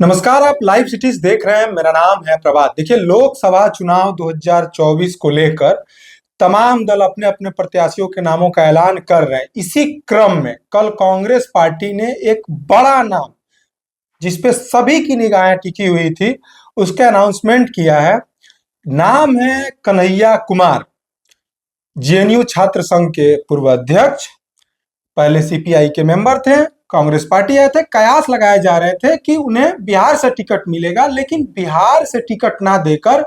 नमस्कार, आप live cities देख रहे हैं। मेरा नाम है प्रभात। देखिए, लोकसभा चुनाव 2024 को लेकर तमाम दल अपने अपने प्रत्याशियों के नामों का ऐलान कर रहे हैं। इसी क्रम में कल कांग्रेस पार्टी ने एक बड़ा नाम, जिसपे सभी की निगाहें टिकी हुई थी, उसका अनाउंसमेंट किया है। नाम है कन्हैया कुमार, जेएनयू छात्र संघ के पूर्व अध्यक्ष, पहले सीपीआई के मेंबर थे, कांग्रेस पार्टी आए थे। कयास लगाए जा रहे थे कि उन्हें बिहार से टिकट मिलेगा, लेकिन बिहार से टिकट ना देकर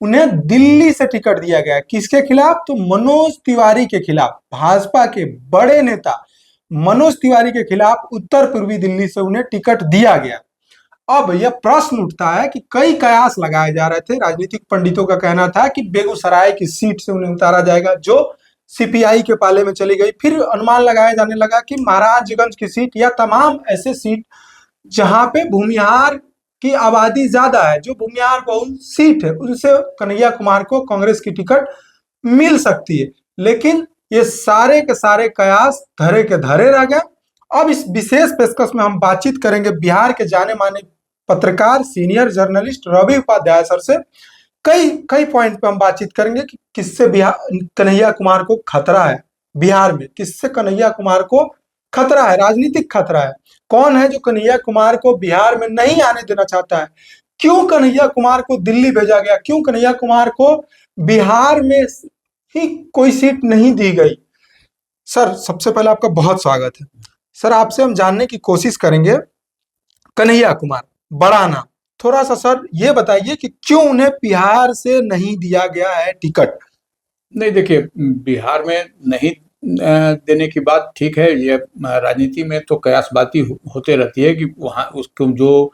उन्हें दिल्ली से टिकट दिया गया। किसके खिलाफ? तो मनोज तिवारी के खिलाफ। भाजपा के बड़े नेता मनोज तिवारी के खिलाफ उत्तर पूर्वी दिल्ली से उन्हें टिकट दिया गया। अब यह प्रश्न उठता है कि कई कयास लगाए जा रहे थे। राजनीतिक पंडितों का कहना था कि बेगूसराय की सीट से उन्हें उतारा जाएगा, जो सीपीआई के पाले में चली गई। फिर अनुमान लगाया जाने लगा कि महाराजगंज की सीट या तमाम ऐसे सीट जहां पे भूमिहार की आबादी ज्यादा है, जो भूमिहार बहुल सीट है, उनसे कन्हैया कुमार को कांग्रेस की टिकट मिल सकती है। लेकिन ये सारे के सारे कयास धरे के धरे रह गए। अब इस विशेष पेशकश में हम बातचीत करेंगे बिहार के जाने माने पत्रकार, senior journalist Ravi Upadhyay sir से। कई कई पॉइंट पे हम बातचीत करेंगे कि किससे बिहार कन्हैया कुमार को खतरा है, बिहार में किससे कन्हैया कुमार को खतरा है, राजनीतिक खतरा है। कौन है जो कन्हैया कुमार को बिहार में नहीं आने देना चाहता है? क्यों कन्हैया कुमार को दिल्ली भेजा गया? क्यों कन्हैया कुमार को बिहार में ही कोई सीट नहीं दी गई? सर, सबसे पहले आपका बहुत स्वागत है। सर, आपसे हम जानने की कोशिश करेंगे, कन्हैया कुमार बड़ा नाम, थोड़ा सा सर ये बताइए कि क्यों उन्हें बिहार से नहीं दिया गया है टिकट? नहीं, देखिए, बिहार में नहीं देने की बात ठीक है। ये राजनीति में तो कयासबाजी होते रहती है कि वहाँ उसको जो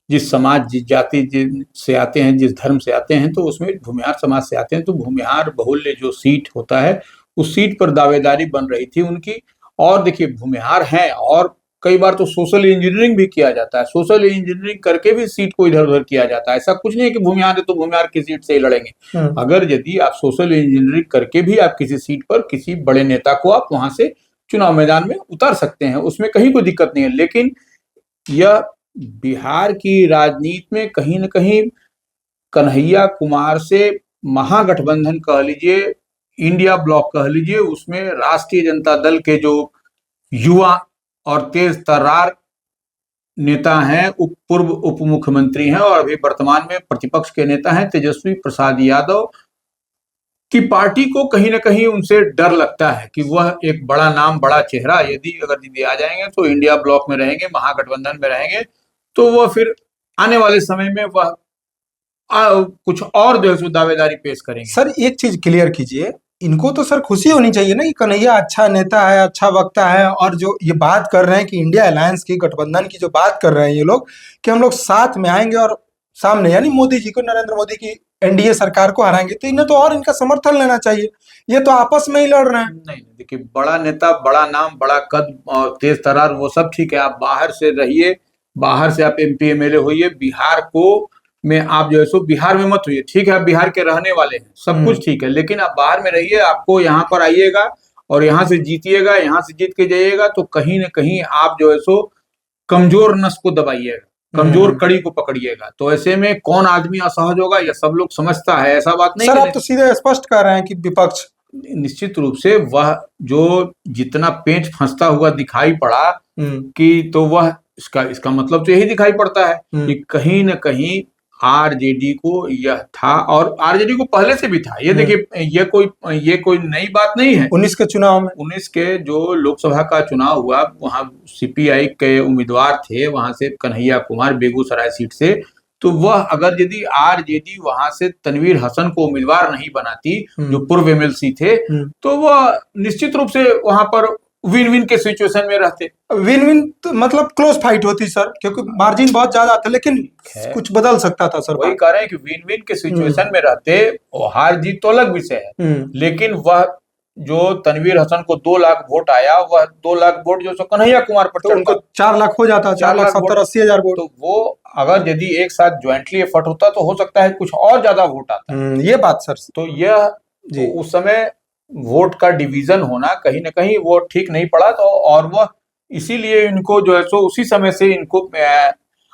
जिस समाज, जिस जाति से आते हैं, जिस धर्म से आते हैं, तो उसमें भूमिहार समाज से आते हैं, तो भूमिहार बहुल्य जो सीट होता है, उस सीट पर दावेदारी बन रही थी उनकी। और देखिए, भूमिहार हैं और कई बार तो सोशल इंजीनियरिंग भी किया जाता है। सोशल इंजीनियरिंग करके भी सीट को इधर उधर किया जाता है। ऐसा कुछ नहीं है कि भूमिहार है तो भूमिहार की सीट से ही लड़ेंगे। अगर यदि आप सोशल इंजीनियरिंग करके भी आप किसी सीट पर किसी बड़े नेता को आप वहां से चुनाव मैदान में उतार सकते हैं, उसमें कहीं कोई दिक्कत नहीं है। लेकिन यह बिहार की राजनीति में कहीं न कहीं कन्हैया कुमार से महागठबंधन कह लीजिए, इंडिया ब्लॉक कह लीजिए, उसमें राष्ट्रीय जनता दल के जो युवा और तेज तर्रार नेता हैं, पूर्व उप मुख्यमंत्री हैं और अभी वर्तमान में प्रतिपक्ष के नेता हैं, तेजस्वी प्रसाद यादव की पार्टी को कहीं ना कहीं उनसे डर लगता है कि वह एक बड़ा नाम, बड़ा चेहरा यदि आ जाएंगे तो इंडिया ब्लॉक में रहेंगे, महागठबंधन में रहेंगे, तो वह फिर आने वाले समय में वह कुछ और जो है दावेदारी पेश करेंगे। सर, एक चीज क्लियर कीजिए, इनको तो सर खुशी होनी चाहिए ना कि कन्हैया अच्छा नेता है, अच्छा वक्ता है। और जो ये बात कर रहे हैं कि इंडिया अलायंस की, गठबंधन की जो बात कर रहे हैं ये लोग, कि हम लोग साथ में आएंगे और सामने यानी मोदी जी को, नरेंद्र मोदी की एनडीए सरकार को हराएंगे, तो इन्हें तो और इनका समर्थन लेना चाहिए। ये तो आपस में ही लड़ रहे हैं। नहीं, देखिए, बड़ा नेता, बड़ा नाम, बड़ा कद और तेज तर्रार, वो सब ठीक है। आप बाहर से रहिए, बाहर से आप एमपी एमएलए होइए, बिहार को में आप जो है सो बिहार में मत होइए। ठीक है, आप बिहार के रहने वाले हैं, सब कुछ ठीक है, लेकिन आप बाहर में रहिए, आपको यहाँ पर आइएगा और यहाँ से जीतिएगा, यहाँ से जीत के जाइएगा, तो कहीं ना कहीं आप जो है सो कमजोर नस को दबाइएगा, कमजोर कड़ी को पकड़िएगा। तो ऐसे में कौन आदमी असहज होगा, यह सब लोग समझता है, ऐसा बात नहीं। सर, आप तो सीधे स्पष्ट कर रहे हैं कि विपक्ष, निश्चित रूप से वह जो जितना पेंच फंसता हुआ दिखाई पड़ा कि, तो वह इसका मतलब तो यही दिखाई पड़ता है कि कहीं न कहीं आरजेडी को यह था, और आरजेडी को पहले से भी था। ये देखिए, ये कोई नई बात नहीं है। 19 के चुनाव में, 19 के जो लोकसभा का चुनाव हुआ, वहां सीपीआई के उम्मीदवार थे, वहां से कन्हैया कुमार बेगूसराय सीट से। तो वह अगर यदि आरजेडी वहां से तनवीर हसन को उम्मीदवार नहीं बनाती, जो पूर्व एमएलसी थे, तो वह निश्चित रूप से वहां पर विन विन के सिचुएशन में रहते। विन विन तो मतलब क्लोज फाइट होती सर, क्योंकि मार्जिन बहुत ज्यादा था, लेकिन कुछ बदल सकता था सर। वही कह रहे हैं कि विन विन के सिचुएशन में रहते, और हार जीत तो अलग विषय है, लेकिन वह जो तनवीर हसन को 2 लाख वोट आया, वह 2 लाख वोट जो कन्हैया कुमार पर, तो उनको 4 लाख हो जाता, 4,70,80,000 वोट। तो वो अगर यदि एक साथ ज्वाइंटली एफर्ट होता तो हो सकता है कुछ और ज्यादा वोट आता। ये बात सर, तो यह तो उस समय वोट का डिवीजन होना कहीं ना कहीं वो ठीक नहीं पड़ा, तो और वह इसीलिए इनको जो है सो उसी समय से इनको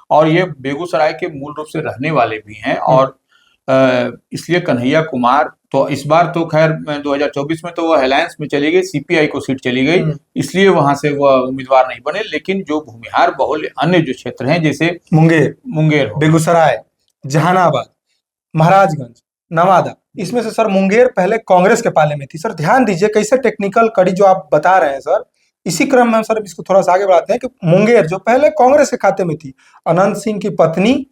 और ये बेगूसराय के मूल रूप से रहने वाले भी हैं। और इसलिए कन्हैया कुमार तो इस बार तो खैर 2024 में तो वो अलायंस में चली गई, सीपीआई को सीट चली गई, इसलिए वहां से वो उम्मीदवार नहीं बने। लेकिन जो भूमिहार बहुल अन्य जो क्षेत्र हैं जैसे मुंगेर बेगूसराय, जहानाबाद, महाराजगंज, नवादा, इसमें से सर मुंगेर पहले कांग्रेस के पाले में थी। सर ध्यान दीजिए कैसे टेक्निकल कड़ी जो आप बता रहे हैं सर, इसी क्रम में सर इसको थोड़ा सा आगे बढ़ाते हैं कि मुंगेर जो पहले कांग्रेस के खाते में थी, अनंत सिंह की पत्नी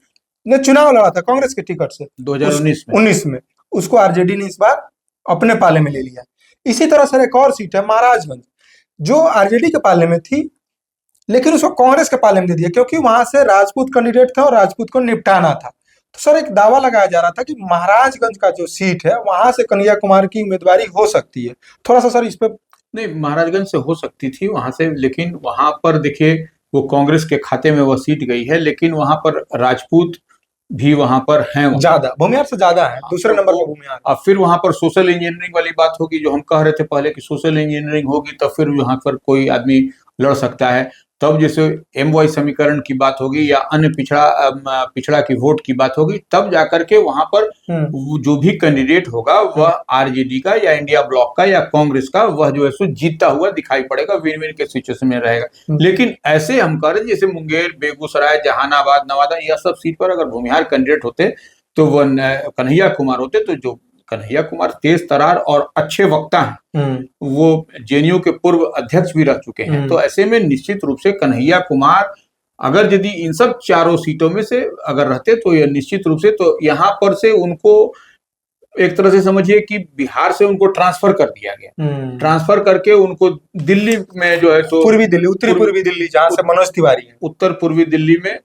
ने चुनाव लड़ा था कांग्रेस के टिकट से 2019 में, उसको आरजेडी ने इस बार अपने पाले में ले लिया। इसी तरह सर एक और सीट है महाराजगंज, जो आरजेडी के पाले में थी लेकिन उसको कांग्रेस के पाले में दे दिया, क्योंकि वहां से राजपूत कैंडिडेट था और राजपूत को निपटाना था। तो सर एक दावा लगाया जा रहा था कि महाराजगंज का जो सीट है वहां से कन्हैया कुमार की उम्मीदवारी हो सकती है। थोड़ा सा सर इस पे। नहीं, महाराजगंज से हो सकती थी वहां से, लेकिन वहां पर देखिए वो कांग्रेस के खाते में वो सीट गई है, लेकिन वहां पर राजपूत भी वहां पर हैं, ज्यादा भूमिहार से ज्यादा है, दूसरे नंबर पर भूमिहार। अब फिर वहां पर सोशल इंजीनियरिंग वाली बात होगी, जो हम कह रहे थे पहले कि सोशल इंजीनियरिंग होगी तब फिर वहां पर कोई आदमी लड़ सकता है। तब जैसे एमवाई समीकरण की बात होगी या अन्य पिछड़ा की वोट की बात होगी, तब जाकर के वहां पर जो भी कैंडिडेट होगा वह आरजेडी का या इंडिया ब्लॉक का या कांग्रेस का, वह जो है सो जीतता हुआ दिखाई पड़ेगा, विन विन के सिचुएशन में रहेगा। लेकिन ऐसे हम कह रहे जैसे मुंगेर, बेगूसराय, जहानाबाद, नवादा, यह सब सीट पर अगर भूमिहार कैंडिडेट होते तो वह कन्हैया कुमार होते, तो जो कन्हैया कुमार तेज तरार और अच्छे वक्ता हैं, वो जेएनयू के पूर्व अध्यक्ष भी रह चुके हैं, तो ऐसे में निश्चित रूप से कन्हैया कुमार अगर यदि इन सब चारों सीटों में से अगर रहते तो यह निश्चित रूप से तो यहाँ पर से उनको एक तरह से समझिए कि बिहार से उनको ट्रांसफर कर दिया गया, ट्रांसफर करके उनको दिल्ली में जो है तो पूर्वी दिल्ली, उत्तरी पूर्वी दिल्ली, जहां से मनोज तिवारी है, उत्तर पूर्वी दिल्ली में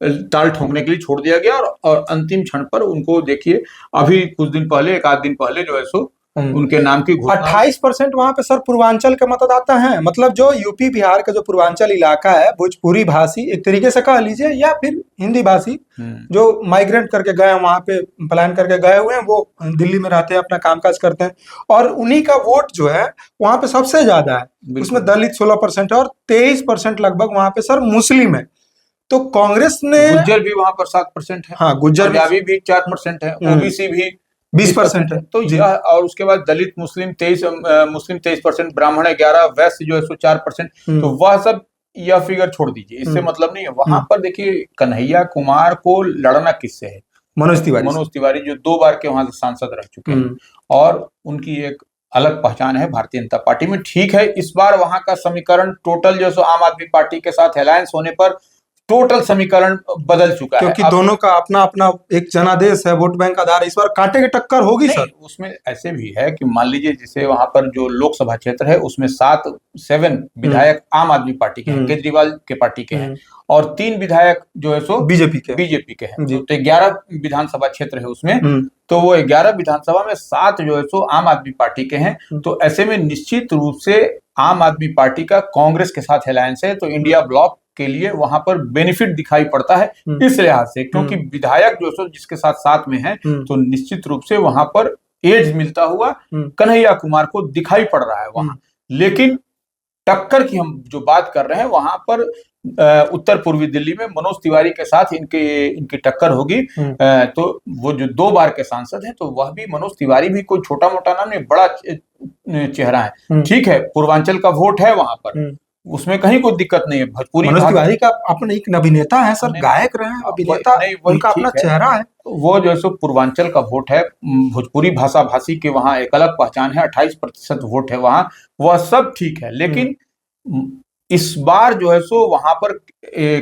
ताल ठोकने के लिए छोड़ दिया गया। और अंतिम क्षण पर उनको देखिए अभी कुछ दिन पहले, एक आध दिन पहले जो है सो उनके नाम की 28% वहां पे सर पूर्वांचल के मतदाता हैं। मतलब जो यूपी बिहार का जो पूर्वांचल इलाका है, भोजपुरी भाषी एक तरीके से कह लीजिए या फिर हिंदी भाषी जो माइग्रेट करके गए, वहां पे प्लान करके गए हुए हैं, वो दिल्ली में रहते हैं, अपना कामकाज करते हैं, और उन्हीं का वोट जो है वहां पे सबसे ज्यादा है। उसमें दलित 16% है और 23% लगभग वहां पे सर मुस्लिम है। तो कांग्रेस ने, गुज्जर भी वहां पर 7% है, हाँ गुज्जर भी 4% है, ओबीसी भी 20% है, तो और उसके बाद दलित मुस्लिम 23%, ब्राह्मण 11%, वैश्य जो है सो 4%। तो वह सब यह फिगर छोड़ दीजिए, इससे मतलब नहीं है। वहां पर देखिए कन्हैया कुमार को लड़ना किससे है? मनोज तिवारी जो 2 बार के वहां से सांसद रह चुके हैं और उनकी एक अलग पहचान है भारतीय जनता पार्टी में। ठीक है, इस बार वहां का समीकरण टोटल जो सो आम आदमी पार्टी के साथ अलायंस होने पर टोटल समीकरण बदल चुका है, क्योंकि दोनों का अपना अपना एक जनादेश है, वोट बैंक आधार। इस बार कांटे की टक्कर होगी सर। उसमें ऐसे भी है कि मान लीजिए जैसे वहां पर जो लोकसभा क्षेत्र है उसमें 7 विधायक आम आदमी पार्टी के हैं, केजरीवाल के पार्टी के हैं, और 3 विधायक जो है सो बीजेपी के हैं, तो 11 विधानसभा क्षेत्र है उसमें। तो वो 11 विधानसभा में 7 जो है सो आम आदमी पार्टी के हैं। तो ऐसे में निश्चित रूप से आम आदमी पार्टी का कांग्रेस के साथ अलायंस है, तो इंडिया ब्लॉक के लिए वहां पर बेनिफिट दिखाई पड़ता है इस लिहाज से, क्योंकि विधायक जो सो जिसके साथ साथ में है, तो निश्चित रूप से वहां पर एज मिलता हुआ कन्हैया कुमार को दिखाई पड़ रहा है वहां। लेकिन टक्कर की हम जो बात कर रहे हैं वहां पर उत्तर पूर्वी दिल्ली में मनोज तिवारी के साथ इनकी टक्कर होगी। तो वो जो 2 बार के सांसद हैं, तो वह भी मनोज तिवारी भी कोई छोटा मोटा नाम नहीं, बड़ा चेहरा है। ठीक है, पूर्वांचल का वोट है वहां पर, उसमें कहीं कोई दिक्कत नहीं है। भोजपुरी मनोज तिवारी का अपना एक अभिनेता है सर, गायक रहे हैं, अभिनेता, उनका अपना चेहरा है। वो जो है सो पूर्वांचल का वोट है, भोजपुरी भाषा भाषी के वहां एक अलग पहचान है, 28% वोट है वहां, वह सब ठीक है। लेकिन इस बार जो है सो वहां पर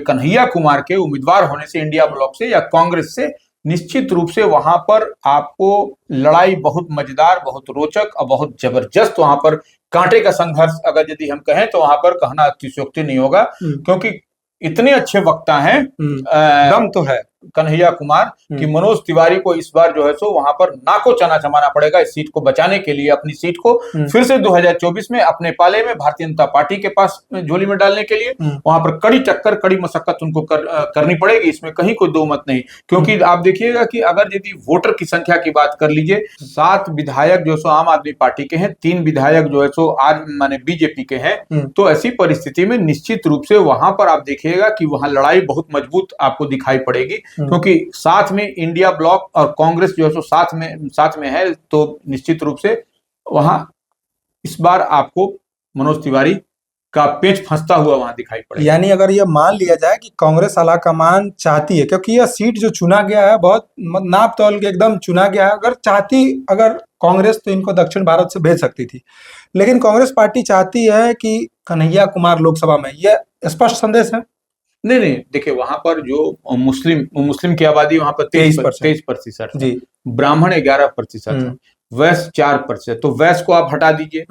कन्हैया कुमार के उम्मीदवार होने से इंडिया ब्लॉक से या कांग्रेस से निश्चित रूप से वहां पर आपको लड़ाई बहुत मजेदार, बहुत रोचक और बहुत जबरदस्त, वहां पर कांटे का संघर्ष अगर यदि हम कहें तो वहां पर कहना अतिशयोक्ति नहीं होगा, क्योंकि इतने अच्छे वक्ता हैं, दम तो है, कन्हैया कुमार कि मनोज तिवारी को इस बार जो है सो वहां पर नाको चना जमाना पड़ेगा इस सीट को बचाने के लिए, अपनी सीट को फिर से 2024 में अपने पाले में भारतीय जनता पार्टी के पास झोली में डालने के लिए वहां पर कड़ी टक्कर, कड़ी मशक्कत उनको करनी पड़ेगी, इसमें कहीं कोई दो मत नहीं। क्योंकि आप देखिएगा कि अगर यदि वोटर की संख्या की बात कर लीजिए, 7 विधायक जो सो आम आदमी पार्टी के हैं, 3 विधायक जो है सो आज माने बीजेपी के हैं, तो ऐसी परिस्थिति में निश्चित रूप से वहां पर आप देखिएगा कि वहां लड़ाई बहुत मजबूत आपको दिखाई पड़ेगी, क्योंकि साथ में इंडिया ब्लॉक और कांग्रेस जो है सो साथ में है, तो निश्चित रूप से वहां इस बार आपको मनोज तिवारी का पेच फंसता हुआ वहां दिखाई पड़ेगा। यानी अगर यह मान लिया जाए कि कांग्रेस आलाकमान चाहती है, क्योंकि यह सीट जो चुना गया है बहुत नाप तौल के एकदम चुना गया है, अगर कांग्रेस तो इनको दक्षिण भारत से भेज सकती थी, लेकिन कांग्रेस पार्टी चाहती है कि कन्हैया कुमार लोकसभा में, यह स्पष्ट संदेश है। नहीं, देखिए वहां पर जो मुस्लिम की आबादी वहां पर 23% जी, ब्राह्मण 11% वैश्य 4%, तो वैश्य को आप हटा दीजिए,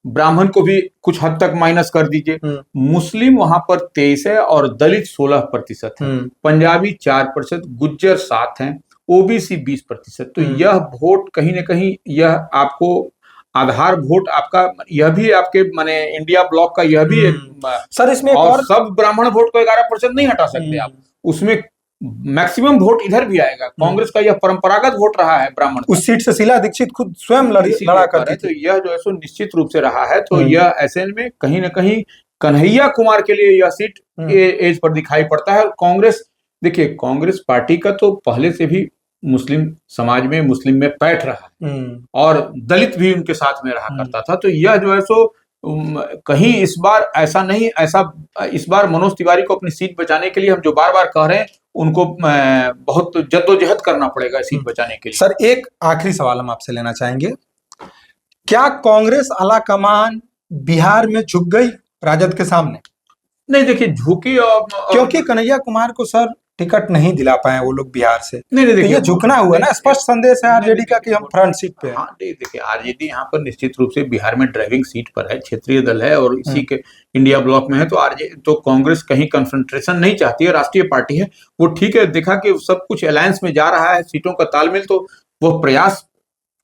ब्राह्मण को भी कुछ हद तक माइनस कर दीजिए, मुस्लिम वहां पर 23 है और दलित 16% है, पंजाबी 4%, गुज्जर 7 हैं, ओबीसी 20%। तो यह वोट कहीं ना कहीं यह आपको आधार वोट आपका, यह भी आपके माने इंडिया ब्लॉक का यह भी सर इसमें और सब ब्राह्मण वोट को 11% नहीं हटा सकते आप, उसमें मैक्सिमम वोट इधर भी आएगा। कांग्रेस का यह परंपरागत वोट रहा है ब्राह्मण, उस सीट से शीला दीक्षित खुद स्वयं लड़ा करती थी, तो यह जो है सो निश्चित रूप से रहा है। तो यह ऐसे में कहीं ना कहीं कन्हैया कुमार के लिए यह सीट एज पर दिखाई पड़ता है। कांग्रेस, देखिए कांग्रेस पार्टी का तो पहले से भी मुस्लिम समाज में, मुस्लिम में पैठ रहा है और दलित भी उनके साथ में रहा करता था, तो यह जो है सो कहीं इस बार मनोज तिवारी को अपनी सीट बचाने के लिए हम जो बार बार कह रहे हैं, उनको बहुत जद्दोजहद करना पड़ेगा सीट बचाने के लिए। सर एक आखिरी सवाल हम आपसे लेना चाहेंगे, क्या कांग्रेस आलाकमान बिहार में झुक गई राजद के सामने? नहीं, देखिए झुकी और क्योंकि कन्हैया कुमार को सर टिकट नहीं दिला पाए वो लोग बिहार से, नहीं तो ये झुकना हुआ ना, स्पष्ट संदेश है आरजेडी का कि हम फ्रंट सीट पे हैं। हाँ, देखिए आरजेडी यहाँ पर निश्चित रूप से बिहार में ड्राइविंग सीट पर है, क्षेत्रीय दल है और इसी के इंडिया ब्लॉक में है, तो आरजेडी तो कांग्रेस कहीं कंसंट्रेशन नहीं चाहती है, राष्ट्रीय पार्टी है वो, ठीक है, देखा कि सब कुछ अलायंस में जा रहा है, सीटों का तालमेल, तो वो प्रयास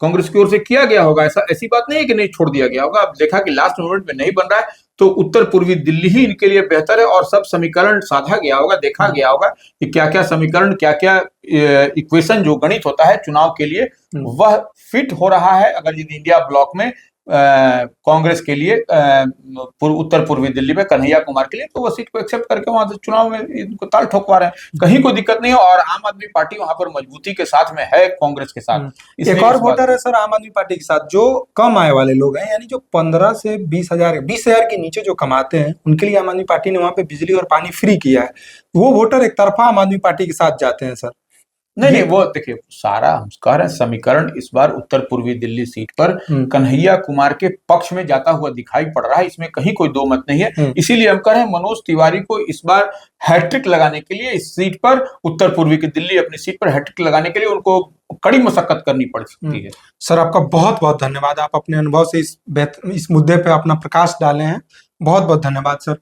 कांग्रेस की ओर से किया गया होगा, ऐसी बात नहीं है कि नहीं छोड़ दिया गया होगा। अब देखा कि लास्ट मोमेंट में नहीं बन रहा है, तो उत्तर पूर्वी दिल्ली ही इनके लिए बेहतर है और सब समीकरण साधा गया होगा, देखा गया होगा कि क्या क्या समीकरण, क्या क्या इक्वेशन जो गणित होता है चुनाव के लिए वह फिट हो रहा है। अगर यदि इंडिया ब्लॉक में कांग्रेस के लिए उत्तर पूर्वी दिल्ली में कन्हैया कुमार के लिए, तो वो सीट को एक्सेप्ट करके वहां से चुनाव में इनको ताल ठोकवा रहे हैं, कहीं कोई दिक्कत नहीं है। और आम आदमी पार्टी वहां पर मजबूती के साथ में है कांग्रेस के साथ। एक और वोटर है सर आम आदमी पार्टी के साथ, जो कम आय वाले लोग हैं, यानी जो 15 से 20,000 के नीचे जो कमाते हैं, उनके लिए आम आदमी पार्टी ने वहां पे बिजली और पानी फ्री किया है, वो वोटर एक तरफा आम आदमी पार्टी के साथ जाते हैं सर। नहीं, वो देखिए सारा हम कह रहे हैं समीकरण इस बार उत्तर पूर्वी दिल्ली सीट पर कन्हैया कुमार के पक्ष में जाता हुआ दिखाई पड़ रहा है, इसमें कहीं कोई दो मत नहीं है। इसीलिए हम कह रहे हैं मनोज तिवारी को इस बार हैट्रिक लगाने के लिए इस सीट पर, उत्तर पूर्वी की दिल्ली अपनी सीट पर हैट्रिक लगाने के लिए उनको कड़ी मशक्कत करनी पड़ सकती है। सर आपका बहुत बहुत धन्यवाद, आप अपने अनुभव से इस मुद्दे पे अपना प्रकाश डाले हैं, बहुत बहुत धन्यवाद सर।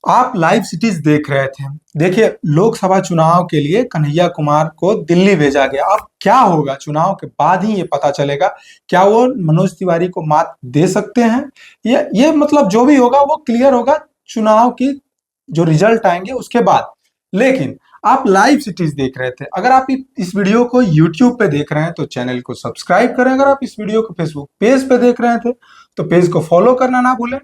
आप लाइव सिटीज देख रहे थे। देखिए लोकसभा चुनाव के लिए कन्हैया कुमार को दिल्ली भेजा गया, अब क्या होगा चुनाव के बाद ही ये पता चलेगा, क्या वो मनोज तिवारी को मात दे सकते हैं, ये मतलब जो भी होगा वो क्लियर होगा चुनाव की जो रिजल्ट आएंगे उसके बाद। लेकिन आप लाइव सिटीज देख रहे थे, अगर आप इस वीडियो को यूट्यूब पे देख रहे हैं तो चैनल को सब्सक्राइब करें, अगर आप इस वीडियो को फेसबुक पेज पे देख रहे थे तो पेज को फॉलो करना ना भूलें।